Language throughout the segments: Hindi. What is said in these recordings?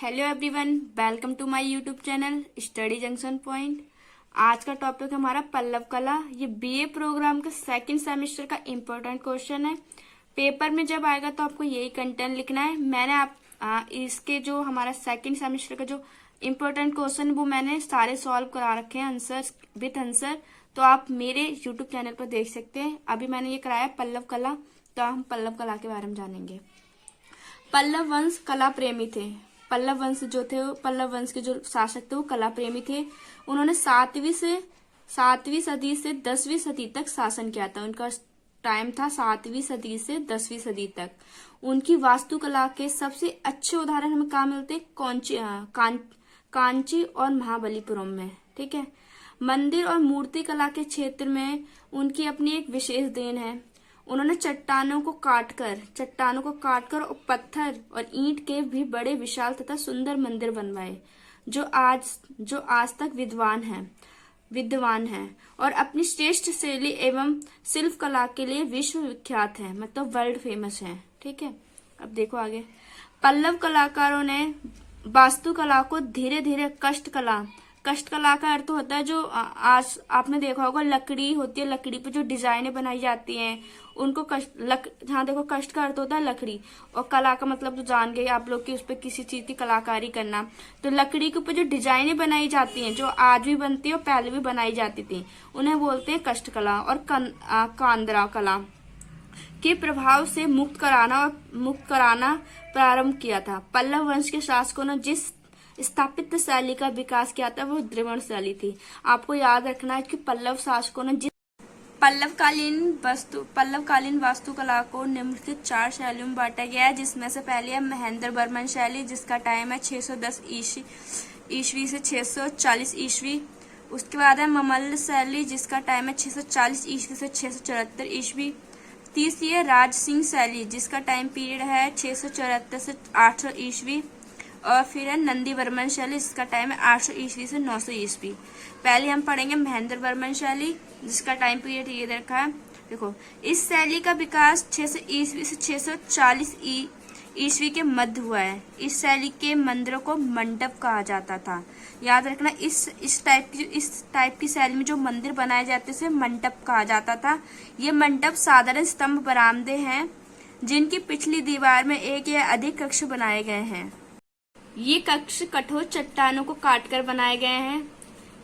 Hello everyone, welcome to my YouTube channel study junction point. आज का टॉपिक हमारा पल्लव कला। ये बीए प्रोग्राम का सेकंड सेमेस्टर का इम्पोर्टेंट क्वेश्चन है। पेपर में जब आएगा तो आपको यही कंटेंट लिखना है। मैंने इसके जो हमारा सेकंड सेमेस्टर का जो इम्पोर्टेंट क्वेश्चन वो मैंने सारे सॉल्व करा रखे हैं, आंसर विथ आंसर। तो आप मेरे यूट्यूब चैनल पर देख सकते हैं। अभी मैंने ये कराया पल्लव कला, तो हम पल्लव कला के बारे में जानेंगे। पल्लव वंश कला प्रेमी थे। पल्लव वंश जो थे, पल्लव वंश के जो शासक थे वो कला प्रेमी थे। उन्होंने 7वीं सदी से 10वीं सदी तक शासन किया था। उनका टाइम था 7वीं सदी से 10वीं सदी तक। उनकी वास्तुकला के सबसे अच्छे उदाहरण हमें कहाँ मिलते? कांची और महाबलीपुरम में। ठीक है। मंदिर और मूर्ति कला के क्षेत्र में उनकी अपनी एक विशेष देन है। उन्होंने चट्टानों को काटकर और पत्थर और ईंट के भी बड़े विशाल तथा सुंदर मंदिर बनवाए, जो आज तक विद्वान है और अपनी श्रेष्ठ शैली एवं शिल्प कला के लिए विश्व विख्यात है, मतलब वर्ल्ड फेमस है। ठीक है। अब देखो आगे। पल्लव कलाकारों ने वास्तुकला को धीरे धीरे कष्ट कला का अर्थ होता है जो आज आपने देखा होगा, लकड़ी होती है, लकड़ी पे जो डिजाइनें बनाई जाती हैं उनको जहाँ देखो कष्ट का अर्थ होता है लकड़ी, और कला का मतलब तो जान गए आप लोग कि उस पर किसी चीज की कलाकारी करना। तो लकड़ी के ऊपर जो डिजाइनें बनाई जाती हैं, जो आज भी बनती है और पहले भी बनाई जाती थी, उन्हें बोलते हैं कष्ट कला। और कांदरा कला के प्रभाव से मुक्त कराना प्रारंभ किया था। पल्लव वंश के शासकों ने जिस स्थापित शैली का विकास किया था वो द्रविड़ शैली थी। आपको याद रखना है कि पल्लव शासकों ने जिस पल्लवकालीन वास्तुकला को निम्नलिखित 4 शैलियों में बांटा गया है, जिसमें से पहली है महेंद्र वर्मन शैली, जिसका टाइम है 610 ईस्वी से 640 ईस्वी। उसके बाद है ममल्ल शैली, जिसका टाइम है 640 ईस्वी से 674 ईस्वी। तीसरी है राज सिंह शैली, जिसका टाइम पीरियड है 674 से 800 ईस्वी। और फिर है नंदी वर्मन शैली, जिसका टाइम है 800 ईस्वी से 900 ईस्वी। पहले हम पढ़ेंगे महेंद्र वर्मन शैली, जिसका टाइम पीरियड ये रखा है। देखो, इस शैली का विकास 600 ईस्वी से 640 ईस्वी के मध्य हुआ है। इस शैली के मंदिरों को मंडप कहा जाता था। याद रखना, इस टाइप की शैली में जो मंदिर बनाए जाते थे मंडप कहा जाता था। ये मंडप साधारण स्तंभ बरामदे हैं, जिनकी पिछली दीवार में एक या अधिक कक्ष बनाए गए हैं। ये कक्ष कठोर चट्टानों को काटकर बनाए गए हैं।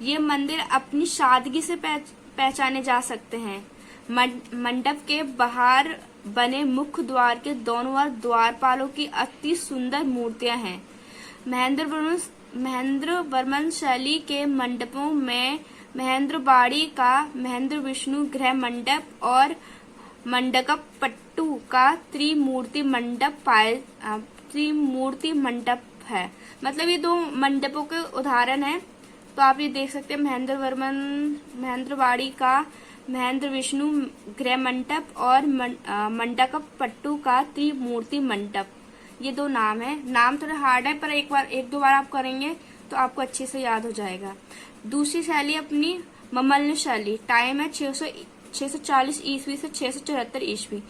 ये मंदिर अपनी सादगी से पहचाने जा सकते हैं। मंडप के बाहर बने मुख्य द्वार के दोनों ओर द्वारपालों की अति सुंदर मूर्तियां हैं। महेंद्र वर्मन शैली के मंडपों में महेंद्रबाड़ी का महेंद्र विष्णु गृह मंडप और मंडकप पट्टू का त्रिमूर्ति मंडप है। मतलब ये 2 मंडपों के उदाहरण हैं। तो आप ये देख सकते हैं, महेंद्रबाड़ी का महेंद्र विष्णु गृह मंडप और मंडकप पट्टू का त्रिमूर्ति मंडप। ये 2 नाम है। नाम थोड़ा हार्ड है, पर एक दो बार आप करेंगे तो आपको अच्छे से याद हो जाएगा। दूसरी शैली अपनी ममल्ल शैली, टाइम है 640 ईस्वी से 674 ईस्वी।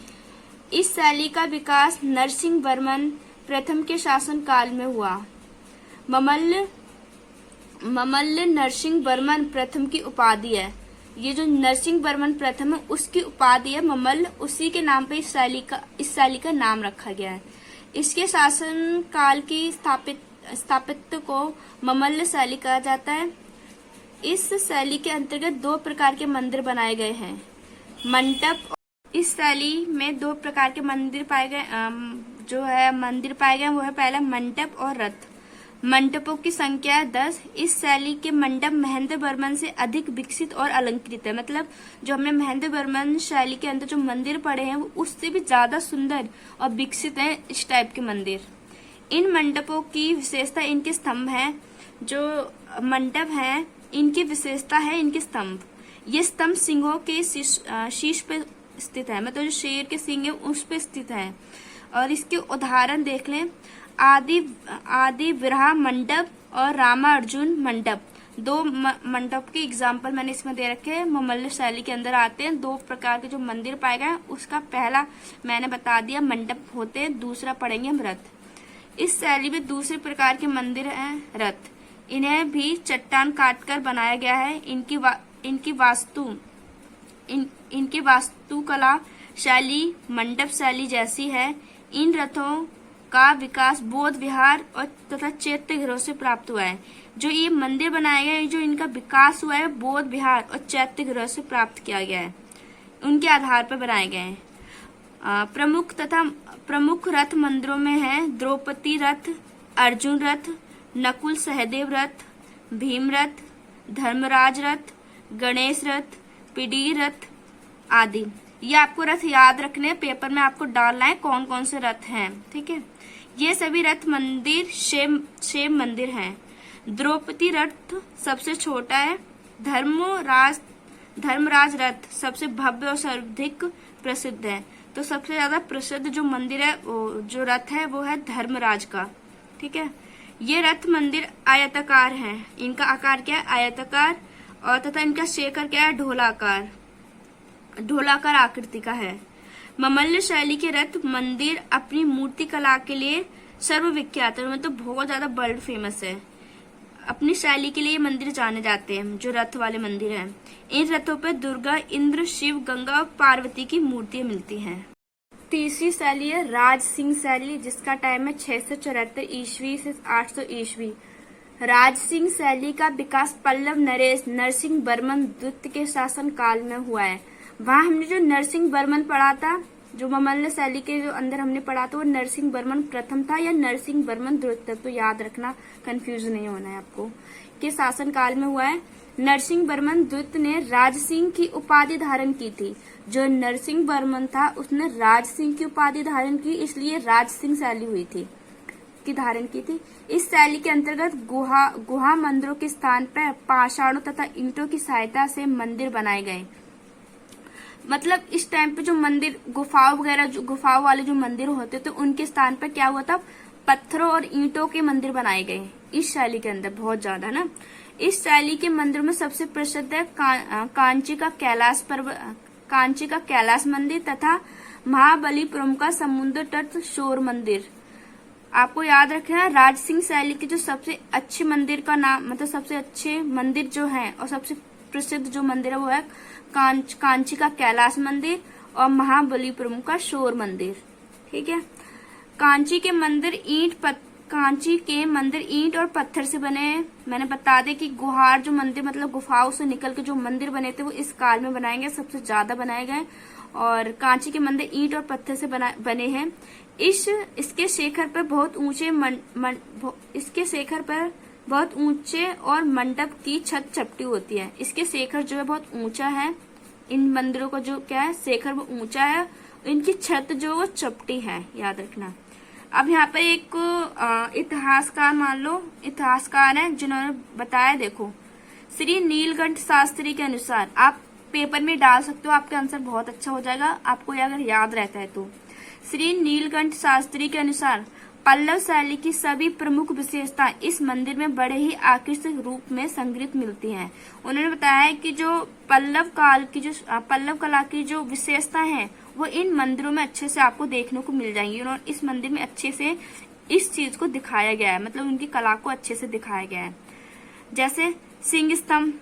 इस शैली का विकास नरसिंह वर्मन प्रथम के शासन काल में हुआ। ममल्ल नरसिंह वर्मन प्रथम की उपाधि है। ये जो नरसिंह वर्मन प्रथम है उसकी उपाधि है ममल्ल, उसी के नाम पे इस शैली का नाम रखा गया है। इसके शासन काल की स्थापित्य को ममल्ल शैली कहा जाता है। इस शैली के अंतर्गत 2 प्रकार के मंदिर बनाए गए हैं, मंडप। इस शैली में 2 प्रकार के मंदिर पाए गए वो है पहला मंडप और रथ। मंडपों की संख्या है 10। इस शैली के मंडप महेंद्र वर्मन से अधिक विकसित और अलंकृत है। मतलब जो हमने महेंद्र वर्मन शैली के अंदर जो मंदिर पड़े हैं वो उससे भी ज्यादा सुंदर और विकसित हैं इस टाइप के मंदिर। इन मंडपों की विशेषता इनके स्तंभ हैं। जो मंडप हैं इनकी विशेषता है इनके स्तंभ। ये स्तंभ सिंहों के शीर्ष पे स्थित है, मतलब जो शेर के सिंह है उस पे स्थित है। और इसके उदाहरण देख लें, आदि विरहा मंडप और रामा अर्जुन मंडप। 2 मंडप के एग्जाम्पल मैंने इसमें दे रखे हैं, ममल्ल शैली के अंदर आते हैं। 2 प्रकार के जो मंदिर पाए गए उसका पहला मैंने बता दिया मंडप होते हैं, दूसरा पढ़ेंगे हम रथ। इस शैली में दूसरे प्रकार के मंदिर हैं रथ। इन्हें भी चट्टान काटकर बनाया गया है। इनकी वास्तुकला शैली मंडप शैली जैसी है। इन रथों का विकास बौद्ध विहार और तथा चैत्य गृहों से प्राप्त हुआ है। जो ये मंदिर बनाए गए, जो इनका विकास हुआ है, बौद्ध विहार और चैत्य गृह से प्राप्त किया गया है, उनके आधार पर बनाए गए हैं। प्रमुख रथ मंदिरों में हैं द्रौपदी रथ, अर्जुन रथ, नकुल सहदेव रथ, भीम रथ, धर्मराज रथ, गणेश रथ, पिडी रथ आदि। ये आपको रथ याद रखने, पेपर में आपको डालना है कौन कौन से रथ हैं, ठीक है। ये सभी रथ मंदिर शिव मंदिर हैं। द्रौपदी रथ सबसे छोटा है। धर्मराज रथ सबसे भव्य और सर्वाधिक प्रसिद्ध है। तो सबसे ज्यादा प्रसिद्ध जो मंदिर है, जो रथ है, वो है धर्मराज का, ठीक है। ये रथ मंदिर आयताकार हैं। इनका आकार क्या है? आयताकार। और तथा इनका शेखर क्या है? ढोलाकार आकृति का है। ममल्ल शैली के रथ मंदिर अपनी मूर्ति कला के लिए सर्वविख्यात है, मतलब बहुत ज्यादा वर्ल्ड फेमस है। अपनी शैली के लिए मंदिर जाने जाते हैं, जो रथ वाले मंदिर हैं। इन रथों पर दुर्गा, इंद्र, शिव, गंगा और पार्वती की मूर्तियां मिलती हैं। तीसरी शैली है राज सिंह शैली, जिसका टाइम है 674 ईस्वी से 800 ईस्वी। राज सिंह शैली का विकास पल्लव नरेश नरसिंह वर्मन द्वितीय के शासन काल में हुआ है। वहाँ हमने जो नरसिंह वर्मन पढ़ा था, जो ममल्ल शैली के जो अंदर हमने पढ़ा था, वो नरसिंह वर्मन प्रथम था या नरसिंह वर्मन द्वितीय, तो याद रखना, कंफ्यूज नहीं होना है आपको, के शासन काल में हुआ है। नरसिंह वर्मन द्वितीय ने राज सिंह की उपाधि धारण की थी। जो नरसिंह वर्मन था उसने राज सिंह की उपाधि धारण की, इसलिए राज सिंह शैली हुई थी, की धारण की थी। इस शैली के अंतर्गत गुहा मंदिरों के स्थान पर पाषाणों तथा ईंटों की सहायता से मंदिर बनाए गए। मतलब इस टाइम पे जो मंदिर गुफाओं वगैरह, जो गुफाओं वाले जो मंदिर होते थे, उनके स्थान पर क्या हुआ था? पत्थरों और ईंटों के मंदिर बनाए गए इस शैली के अंदर, बहुत ज्यादा ना। इस शैली के मंदिरों में सबसे प्रसिद्ध है कांची का कैलाश मंदिर तथा महाबलीपुरम का समुद्र तट शोर मंदिर। आपको याद रखना, राज सिंह शैली के जो सबसे अच्छे मंदिर का नाम, मतलब सबसे अच्छे मंदिर जो हैं और सबसे प्रसिद्ध जो मंदिर है, वो है कांची का कैलाश मंदिर और महाबलीपुरम का शोर मंदिर, ठीक है। कांची के मंदिर ईंट और पत्थर से बने हैं। मैंने बता दें कि गुहार जो मंदिर, मतलब गुफाओं से निकल के जो मंदिर बने थे, वो इस काल में बनाए गए, सबसे ज्यादा बनाए गए। और कांची के मंदिर ईंट और पत्थर से बने हैं। इसके शिखर पर बहुत ऊंचे और मंडप की छत चपटी होती है। इसके शिखर जो है बहुत ऊंचा है। इन मंदिरों का जो क्या है, शिखर वो ऊंचा है, इनकी छत जो वो चपटी है, याद रखना। अब यहाँ पे एक इतिहासकार, मान लो इतिहासकार है, जिन्होंने बताया, देखो, श्री नीलकंठ शास्त्री के अनुसार, आप पेपर में डाल सकते हो, आपका आंसर बहुत अच्छा हो जाएगा, आपको अगर याद रहता है तो। श्री नीलकंठ शास्त्री के अनुसार पल्लव शैली की सभी प्रमुख विशेषता इस मंदिर में बड़े ही आकर्षक रूप में संग्रहित मिलती हैं। उन्होंने बताया है कि जो पल्लव कला की जो विशेषता है, वो इन मंदिरों में अच्छे से आपको देखने को मिल जाएंगी। उन्होंने इस मंदिर में अच्छे से इस चीज को दिखाया गया है, मतलब उनकी कला को अच्छे से दिखाया गया है। जैसे सिंह स्तंभ,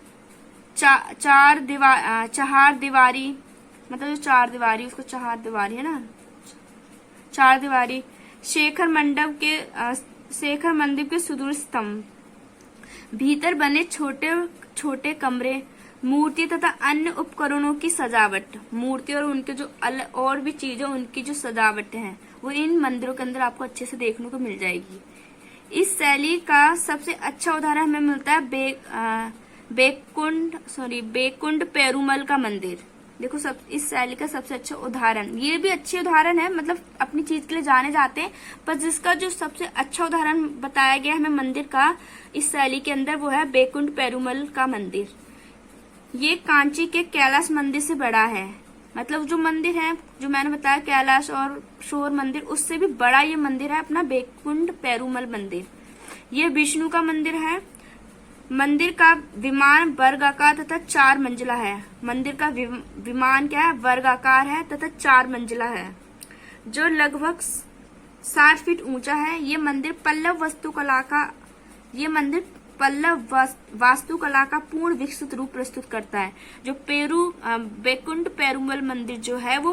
चार दीवारी, मतलब जो चार दीवारी, उसको चार दीवारी है ना, चार दीवारी, शेखर मंदिर के सुदूर स्तंभ, भीतर बने छोटे छोटे कमरे, मूर्ति तथा अन्य उपकरणों की सजावट, मूर्ति और उनके जो और भी चीजें, उनकी जो सजावट है, वो इन मंदिरों के अंदर आपको अच्छे से देखने को मिल जाएगी। इस शैली का सबसे अच्छा उदाहरण हमें मिलता है बेकुंड पेरुमल का मंदिर। देखो, इस शैली का सबसे अच्छा उदाहरण, ये भी अच्छे उदाहरण है, मतलब अपनी चीज के लिए जाने जाते हैं, पर जिसका जो सबसे अच्छा उदाहरण बताया गया हमें मंदिर का इस शैली के अंदर, वो है बेकुंड पेरुमल का मंदिर। ये कांची के कैलाश मंदिर से बड़ा है, मतलब जो मंदिर है, जो मैंने बताया कैलाश और शोर मंदिर, उससे भी बड़ा ये मंदिर है अपना बेकुंड पेरुमल मंदिर। ये विष्णु का मंदिर है। मंदिर का विमान वर्गाकार तथा 4 मंजिला है। मंदिर का विमान क्या है? वर्गाकार है तथा 4 मंजिला है, जो लगभग 60 फीट ऊंचा है। ये मंदिर पल्लव वास्तुकला का पूर्ण विकसित रूप प्रस्तुत करता है। जो बैकुंठ पेरुमल मंदिर जो है वो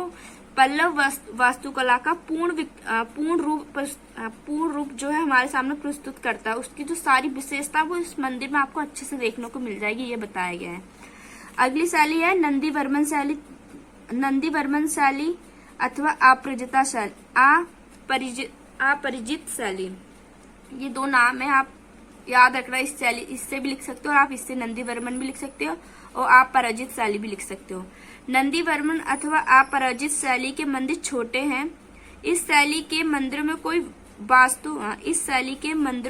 पल्लव वास्तुकला का पूर्ण रूप जो है हमारे सामने प्रस्तुत करता है। उसकी जो सारी विशेषता वो इस मंदिर में आपको अच्छे से देखने को मिल जाएगी, ये बताया गया है। अगली शैली है नंदीवर्मन शैली अथवा अपरिजित शैली। ये दो नाम है, आप याद रखना। इस शैली इससे भी लिख सकते हो और आप इससे नंदीवर्मन भी लिख सकते हो और आप पराजित शैली भी लिख सकते हो। नंदीवर्मन अथवा अपराजित शैली के मंदिर छोटे हैं। इस शैली के मंदिरों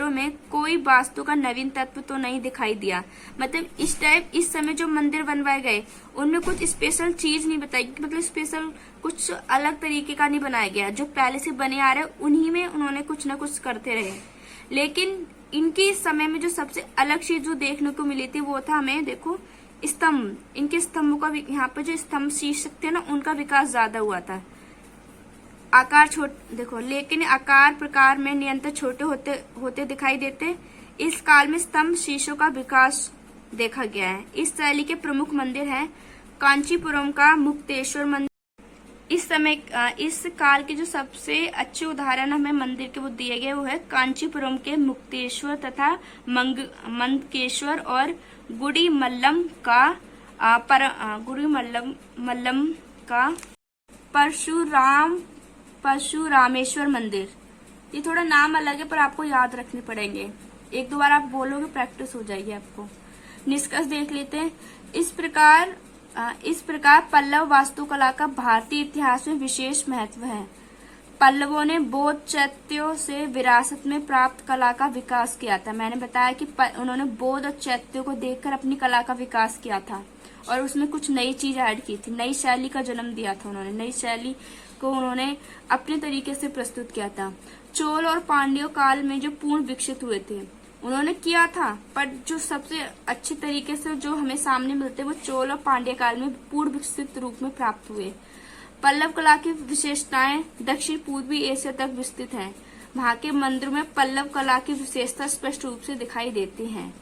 में कोई वास्तु का नवीन तत्व तो नहीं दिखाई दिया। मतलब इस समय जो मंदिर बनवाए गए उनमें कुछ स्पेशल चीज नहीं बताई, मतलब स्पेशल कुछ अलग तरीके का नहीं बनाया गया। जो पहले से बने आ रहे उन्हीं में उन्होंने कुछ न कुछ करते रहे। लेकिन इनके इस समय में जो सबसे अलग चीज जो देखने को मिली थी वो था, हमें देखो स्तंभ। इनके स्तंभों का यहाँ पे जो स्तंभ शीर्षक थे ना, उनका विकास ज्यादा हुआ था। आकार देखो, लेकिन आकार प्रकार में निरंतर छोटे होते दिखाई देते। इस काल में स्तंभ शीर्षों का विकास देखा गया है। इस शैली के प्रमुख मंदिर हैं कांचीपुरम का मुक्तेश्वर मंदिर। इस काल के जो सबसे अच्छे उदाहरण हमें मंदिर के वो दिए गए वो है कांचीपुरम के मुक्तेश्वर तथा मंदकेश्वर और गुड़ीमल्लम का परशुरामेश्वर मंदिर। ये थोड़ा नाम अलग है पर आपको याद रखने पड़ेंगे, एक दो बार आप बोलोगे प्रैक्टिस हो जाएगी आपको। निष्कर्ष देख लेते हैं। इस प्रकार पल्लव वास्तुकला का भारतीय इतिहास में विशेष महत्व है। पल्लवों ने बौद्ध चैत्यों से विरासत में प्राप्त कला का विकास किया था। मैंने बताया कि उन्होंने बौद्ध और चैत्यों को देखकर अपनी कला का विकास किया था और उसमें कुछ नई चीज ऐड की थी, नई शैली का जन्म दिया था उन्होंने। नई शैली को उन्होंने अपने तरीके से प्रस्तुत किया था। चोल और पांड्यों काल में जो पूर्ण विकसित हुए थे उन्होंने किया था, पर जो सबसे अच्छे तरीके से जो हमें सामने मिलते वो चोल और पांड्य काल में पूर्ण विकसित रूप में प्राप्त हुए। पल्लव कला की विशेषताएं दक्षिण पूर्वी एशिया तक विस्तृत हैं। वहां के मंदिरों में पल्लव कला की विशेषता स्पष्ट रूप से दिखाई देती हैं।